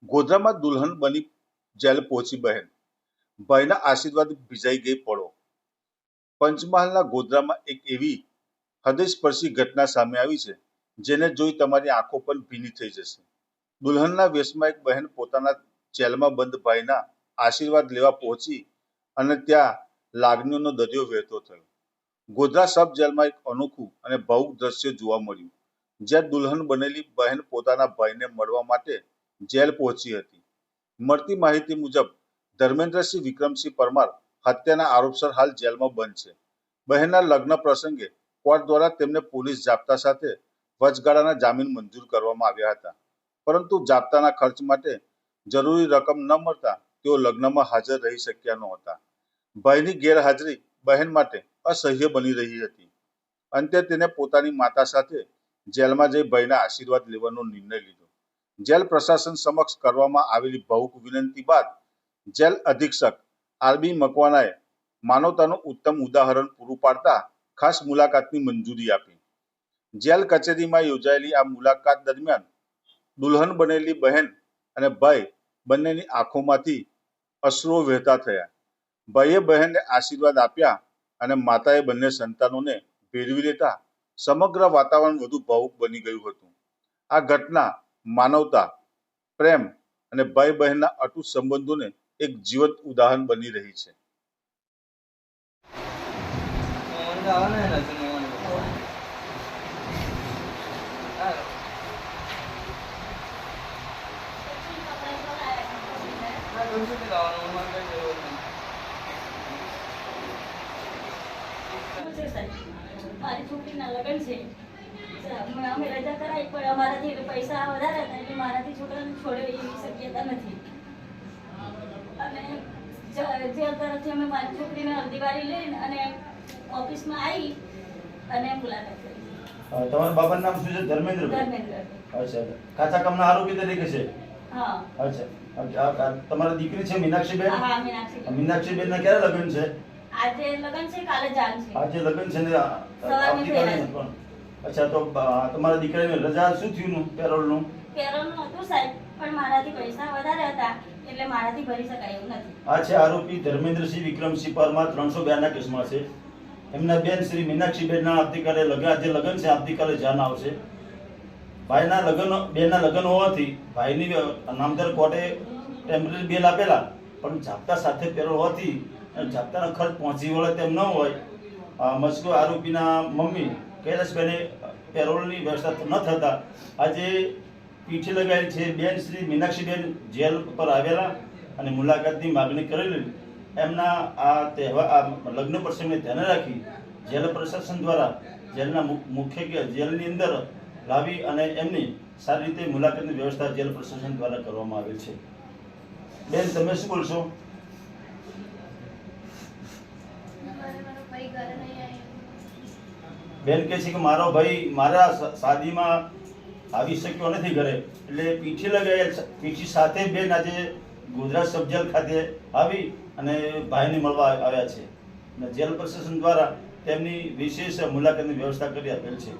ગોધરામાં દુલ્હન બની જેલ પહોંચી બહેન, ભાઈના આશીર્વાદ ભીજાઈ ગઈ પળો. પંચમહાલના ગોધરામાં એક એવી હૃદયસ્પર્શી ઘટના સામે આવી છે જેને જોઈ તમારી આંખો પણ ભીની થઈ જશે. દુલ્હનના વેશમાં એક બહેન પોતાના જેલમાં બંધ ભાઈના આશીર્વાદ લેવા પહોંચી અને ત્યાં લાગણીઓનો દરિયો વહેતો થયો. ગોધરા સબ જેલમાં એક અનોખું અને ભાવુક દ્રશ્ય જોવા મળ્યું, જ્યાં દુલ્હન બનેલી બહેન પોતાના ભાઈને મળવા માટે જેલ પહોંચી હતી. મળતી માહિતી મુજબ ધર્મેન્દ્રસિંહ વિક્રમસિંહ પરમાર હત્યાના આરોપસર હાલ જેલમાં બંધ છે. બહેનના લગ્ન પ્રસંગે કોર્ટ દ્વારા તેમને પોલીસ જાપ્તા સાથે વચગાળાના જામીન મંજૂર કરવામાં આવ્યા હતા, પરંતુ જાપ્તાના ખર્ચ માટે જરૂરી રકમ ન મળતા તેઓ લગ્નમાં હાજર રહી શક્યા નહોતા. ભાઈની ગેરહાજરી બહેન માટે અસહ્ય બની રહી હતી. અંતે તેને પોતાની માતા સાથે જેલમાં જઈ ભાઈના આશીર્વાદ લેવાનો નિર્ણય લીધો. જેલ પ્રશાસન સમક્ષ કરવામાં આવેલી ભાવુક વિનંતી બાદ જેલ અધિક્ષક આરબી મકવાનાએ માનવતાનું ઉત્તમ ઉદાહરણ પૂરું પાડતા ખાસ મુલાકાતની મંજૂરી આપી. જેલ કચેરીમાં યોજાયેલી આ મુલાકાત દરમિયાન દુલ્હન બનેલી બહેન અને ભાઈ બંનેની આંખોમાંથી અશ્રુઓ વહેતા થયા. ભાઈએ બહેનને આશીર્વાદ આપ્યા અને માતાએ બંને સંતાનોને ભેરવી લેતા સમગ્ર વાતાવરણ વધુ ભાવુક બની ગયું હતું. આ ઘટના માનવતા, પ્રેમ અને ભાઈ બહેનના અતૂટ સંબંધોને એક જીવંત ઉદાહરણ બની રહી છે. મારી છોકરીના લગ્ન છે. અમે રજા કરાવી પણ અમારાથી પૈસા વધારે હતા એટલે મારાથી છોકરાને છોડે એવી શક્યતા નથી. અને જેલ તરફથી અમે મારી છોકરીને હલ્દીવારી લઈને અને ઓફિસમાં આવી અને મુલાકાત કરી. તમારા બાબાનું નામ શું છે? ધર્મેન્દ્ર. અચ્છા, કાચા કામના આરોપી તરીકે છે. હા. અચ્છા, તમારી દીકરી છે મીનાક્ષીબેન? હા, મીનાક્ષી. મીનાક્ષીબેન ના ક્યારે લગ્ન છે? આજે લગ્ન છે, કાલે જાન છે. આજે લગ્ન છે ને આવતીકાલે પણ. અચ્છા, તો તમારા દીકરાની રજા શું થયું પેરોલનું? પેરોલનું હતું સાહેબ, પણ મારાથી પૈસા વધારે હતા એટલે મારાથી ભરી શકાય એવું નથી. આ છે આરોપી ધર્મેન્દ્રસિંહ વિક્રમસિંહ પરમાર 302 ના કેસમાં છે. એમના બેન શ્રી મીનાક્ષીબેન ના આવતીકાલે આજે લગ્ન છે, આવતીકાલે જાન આવશે. ભાઈના બેનના લગ્ન હોવાથી ભાઈની નામદાર કોર્ટે ટેમ્પરરી બેલ આપેલા, પણ જાપ્તા સાથે પેરોલ હોવાથી જાપ્તાનો ખર્ચ પહોંચી વળે તેમ ન હોય મજકૂર આરોપીના મમ્મી કૈલાસબેને પેરોલની વ્યવસ્થા ન થતા આજે પીઠી લગાવી છે. બેન શ્રી મીનાક્ષીબેન જેલ પર આવેલા અને મુલાકાતની માગણી કરેલી. એમના આ તહેવાર લગ્ન પ્રસંગને ધ્યાને રાખી જેલ પ્રશાસન દ્વારા જેલના મુખ્ય જેલની અંદર લાવી અને એમની સારી રીતે મુલાકાતની વ્યવસ્થા જેલ પ્રશાસન દ્વારા કરવામાં આવેલ છે. બેન, તમે શું બોલશો? બેન કહે છે કે મારો ભાઈ મારા શાદીમાં આવી શક્યો નથી ઘરે, એટલે પીઠી લગાવેલ પીઠી સાથે બેન આજે ગોધરા સબ જેલ ખાતે આવી અને ભાઈને મળવા આવ્યા છે અને જેલ પ્રશાસન દ્વારા તેમની વિશેષ મુલાકાતની વ્યવસ્થા કરી આપેલ છે.